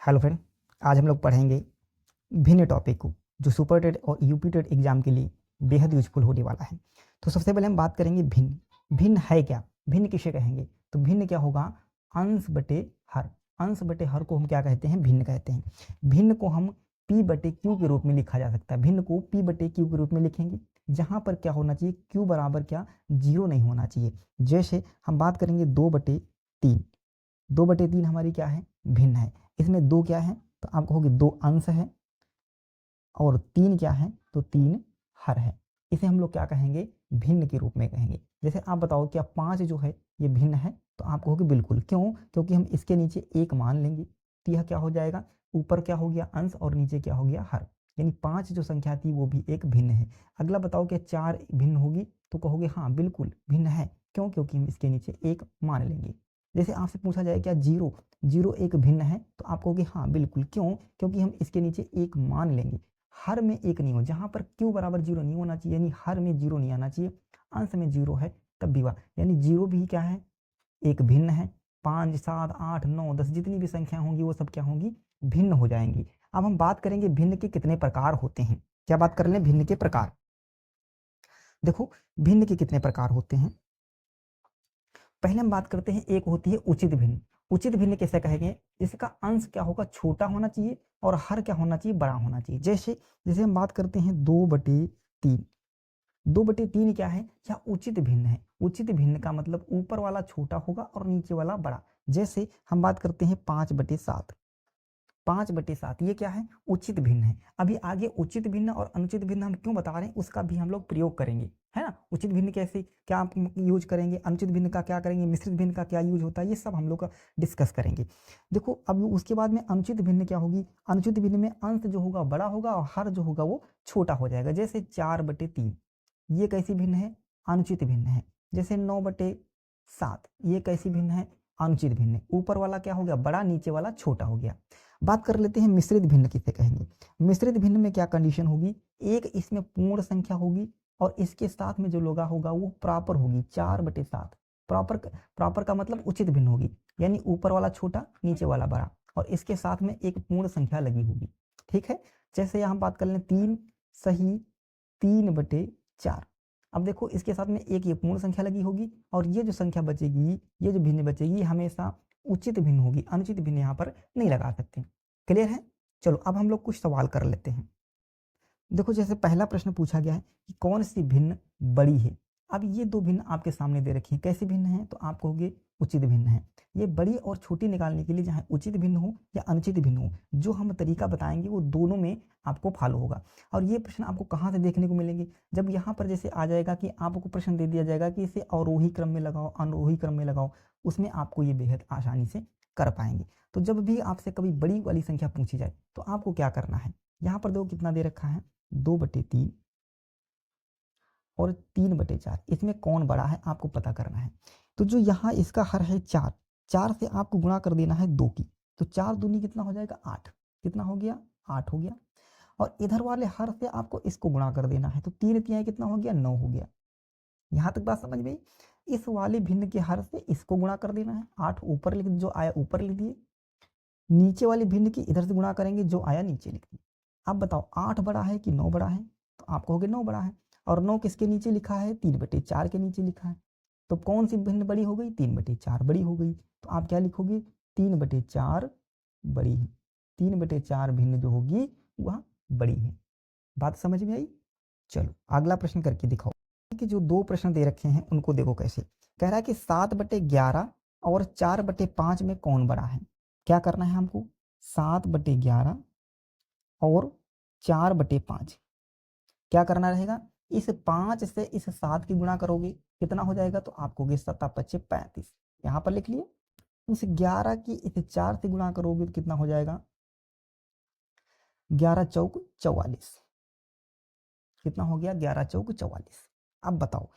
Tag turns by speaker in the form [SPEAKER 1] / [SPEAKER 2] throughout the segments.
[SPEAKER 1] Hello friend, आज हम लोग पढ़ेंगे भिन्न टॉपिक को जो सुपर टेट और यूपी टेट एग्जाम के लिए बेहद यूजफुल होने वाला है। तो सबसे पहले हम बात करेंगे भिन्न। भिन्न है क्या? भिन्न किसे कहेंगे? तो भिन्न क्या होगा? अंश बटे हर। अंश बटे हर को हम क्या कहते हैं? भिन्न कहते हैं। भिन्न को हम P बटे Q के रूप में लिखा जा सकता है। भिन्न को P बटे Q के रूप में लिखेंगे, जहां पर क्या होना चाहिए? Q बराबर क्या? 0 नहीं होना चाहिए। जैसे हम बात करेंगे 2/3। 2/3 हमारी क्या है? भिन्न है। इसमें 2 क्या है? तो आप कहोगे 2 अंश है, और 3 क्या है? तो 3 हर है। इसे हम लोग क्या कहेंगे? भिन्न के रूप में कहेंगे। जैसे आप बताओ क्या 5 जो है ये भिन्न है? तो आप कहोगे बिल्कुल। क्यों? क्योंकि हम इसके नीचे 1 मान लेंगे, तो यह क्या हो जाएगा? ऊपर क्या हो गया? अंश, और नीचे क्या हो गया? हर। यानी 5 जो संख्या थी वो भी एक भिन्न है। अगला बताओ क्या 4 भिन्न होगी? तो कहोगे हाँ बिल्कुल भिन्न है। क्यों? क्योंकि हम इसके नीचे 1 मान लेंगे। जैसे आपसे पूछा जाए क्या 0 एक भिन्न है? तो आप कहोगे हाँ बिल्कुल। क्यों? क्योंकि हम इसके नीचे 1 मान लेंगे। हर में 1 नहीं हो, जहां पर Q बराबर 0 नहीं होना चाहिए, यानी हर में 0 नहीं आना चाहिए। अंश में 0 है तब भी वाह, यानी 0 भी क्या है? एक भिन्न है। 5, 7, 8, 9, 10 जितनी भी संख्या होंगी वो सब क्या होंगी? भिन्न हो जाएंगी। अब हम बात करेंगे भिन्न के कितने प्रकार होते हैं। क्या बात कर लें? भिन्न के प्रकार। देखो भिन्न के कितने प्रकार होते हैं। पहले हम बात करते हैं, एक होती है उचित भिन्न। उचित भिन्न कैसे कहेंगे? इसका अंश क्या होगा? छोटा होना चाहिए, और हर क्या होना चाहिए? बड़ा होना चाहिए। जैसे जैसे हम बात करते हैं 2/3। 2/3 क्या है? यह उचित भिन्न है। उचित भिन्न का मतलब ऊपर वाला छोटा होगा और नीचे वाला बड़ा। जैसे हम बात करते हैं 5/7। 5/7 ये क्या है? उचित भिन्न है। अभी आगे उचित भिन्न और अनुचित भिन्न हम क्यों बता रहे हैं उसका भी हम लोग प्रयोग करेंगे, है ना। उचित भिन्न कैसे क्या आप यूज करेंगे, अनुचित भिन्न का क्या करेंगे, मिश्रित भिन्न का क्या यूज होता है, ये सब हम लोग डिस्कस करेंगे। देखो अब उसके बाद में अनुचित भिन्न क्या होगी? अनुचित भिन्न में अंश जो होगा बड़ा होगा और हर जो होगा वो छोटा हो जाएगा। जैसे 4/3 ये कैसी भिन्न है? अनुचित भिन्न है। जैसे 9/7 ये कैसी भिन्न है? अनुचित भिन्न है। ऊपर वाला क्या हो गया? बड़ा, नीचे वाला छोटा हो गया। बात कर लेते हैं मिश्रित भिन्न किसे कहेंगे। मिश्रित भिन्न में क्या कंडीशन होगी? एक इसमें पूर्ण संख्या होगी और इसके साथ में जो लोगा होगा वो प्रॉपर होगी। 4/7 प्रॉपर का मतलब उचित भिन्न होगी, यानी ऊपर वाला छोटा नीचे वाला बड़ा, और इसके साथ में एक पूर्ण संख्या लगी होगी। ठीक है। जैसे यहाँ बात कर लें 3 सही 3/4। अब देखो इसके साथ में एक ये पूर्ण संख्या लगी होगी, और ये जो संख्या बचेगी, ये जो भिन्न बचेगी हमेशा उचित भिन्न होगी। अनुचित भिन्न यहाँ पर नहीं लगा सकते। क्लियर है? चलो अब हम लोग कुछ सवाल कर लेते हैं। देखो जैसे पहला प्रश्न पूछा गया है कि कौन सी भिन्न बड़ी है। अब ये दो भिन्न आपके सामने दे रखी है, कैसे भिन्न है? तो आप कहोगे उचित भिन्न है। ये बड़ी और छोटी निकालने के लिए चाहे उचित भिन्न हो या अनुचित भिन्न हो, जो हम तरीका बताएंगे वो दोनों में आपको फॉलो होगा। और ये प्रश्न आपको कहाँ से देखने को मिलेंगे? जब यहाँ पर जैसे आ जाएगा कि आपको प्रश्न दे दिया जाएगा कि इसे अवरोही क्रम में लगाओ, अनरोही क्रम में लगाओ, उसमें आपको ये बेहद आसानी से कर पाएंगे। तो जब भी आपसे कभी बड़ी वाली संख्या पूछी जाए तो आपको क्या करना है? यहाँ पर देखो कितना दे रखा है, 2/3 और 3/4। इसमें कौन बड़ा है आपको पता करना है। तो जो यहाँ इसका हर है 4, 4 से आपको गुणा कर देना है 2 की, तो 4 दूनी कितना हो जाएगा? 8। कितना हो गया? 8 हो गया। और इधर वाले हर से आपको इसको गुणा कर देना है, तो 3 तिहाई कितना हो गया? 9 हो गया। यहाँ तक बात समझ में आई? इस वाले भिन्न के हर से इसको गुणा कर देना है, 8 ऊपर लिख, जो आया ऊपर लिख दिए। नीचे वाले भिन्न की इधर से गुणा करेंगे, जो आया नीचे लिख दिए। अब बताओ 8 बड़ा है कि 9 बड़ा है? तो आप कहोगे 9 बड़ा है। और 9 किसके नीचे लिखा है? 3/4 के नीचे लिखा है। तो कौन सी भिन्न बड़ी हो गई? 3/4 बड़ी हो गई। तो आप क्या लिखोगे? 3/4 बड़ी है। 3/4 भिन्न जो होगी वह बड़ी है। बात समझ में आई? चलो अगला प्रश्न करके दिखाओ कि जो दो प्रश्न दे रखे हैं उनको देखो कैसे। कह रहा है कि 7/11 और 4/5 में कौन बड़ा है। क्या करना है हमको? 7/11 और 4/5 क्या करना रहेगा? इस 5 से इस 7 की गुणा करोगे, कितना हो जाएगा? तो आप कहोगे 7×5 = 35। यहाँ पर लिख लिए। इस 11 की इस 4 से गुणा करोगे तो कितना हो जाएगा? 11×4 = 44। कितना हो गया? 11×4 = 44। अब बताओ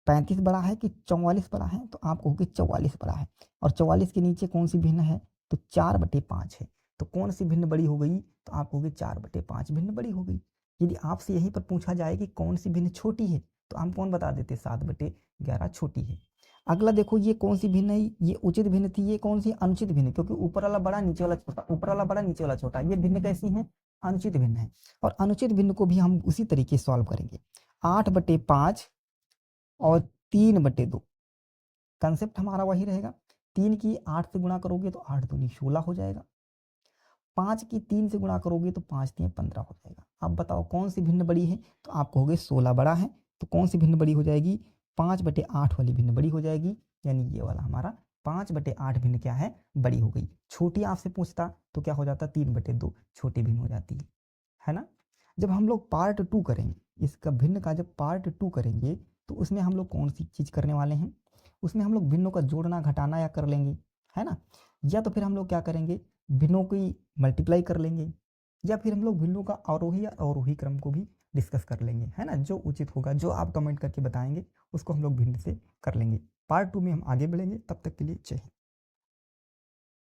[SPEAKER 1] 35 बड़ा है कि 44 बड़ा है? तो आप कहोगे 44 बड़ा है। और 44 के नीचे कौन सी भिन्न है? तो 4/5 है। तो कौन सी भिन्न बड़ी हो गई? तो आप कहोगे 4/5 भिन्न बड़ी हो गई। यदि आपसे यहीं पर पूछा जाए कि कौन सी भिन्न छोटी है, तो हम कौन बता देते? 7/11 छोटी है। अगला देखो ये कौन सी भिन्न है, ये उचित भिन्न थी, ये कौन सी अनुचित भिन्न, क्योंकि ऊपर वाला बड़ा नीचे वाला छोटा, ऊपर वाला बड़ा नीचे वाला छोटा, ये भिन्न कैसी है, अनुचित भिन्न है। और अनुचित भिन्न को भी हम उसी तरीके से सॉल्व करेंगे। 8/5 और 3/2, कंसेप्ट हमारा वही रहेगा। 3 की 8 से गुणा करोगे तो 8 दूनी 16 हो जाएगा। 5 की 3 से गुणा करोगे तो 5 3 15 हो जाएगा। अब बताओ कौन सी भिन्न बड़ी है, तो आप कहोगे 16 बड़ा है, तो कौन सी भिन्न बड़ी हो जाएगी, 5/8 वाली भिन्न बड़ी हो जाएगी, यानी ये वाला हमारा 5/8 भिन्न क्या है, बड़ी हो गई। छोटी आपसे पूछता तो क्या हो जाता, 3/2 छोटी भिन्न हो जाती है ना। जब हम लोग पार्ट 2 करेंगे इसका भिन्न का, जब पार्ट 2 करेंगे तो उसमें हम लोग कौन सी चीज़ करने वाले हैं, उसमें हम लोग भिन्नों का जोड़ना घटाना या कर लेंगे, है ना। या तो फिर हम लोग क्या करेंगे, भिन्नों की मल्टीप्लाई कर लेंगे, या फिर हम लोग भिन्नों का आरोही या अवरोही क्रम को भी डिस्कस कर लेंगे, है ना। जो उचित होगा, जो आप कमेंट करके बताएंगे उसको हम लोग भिन्न से कर लेंगे। पार्ट 2 में हम आगे बढ़ेंगे। तब तक के लिए जय हिंद।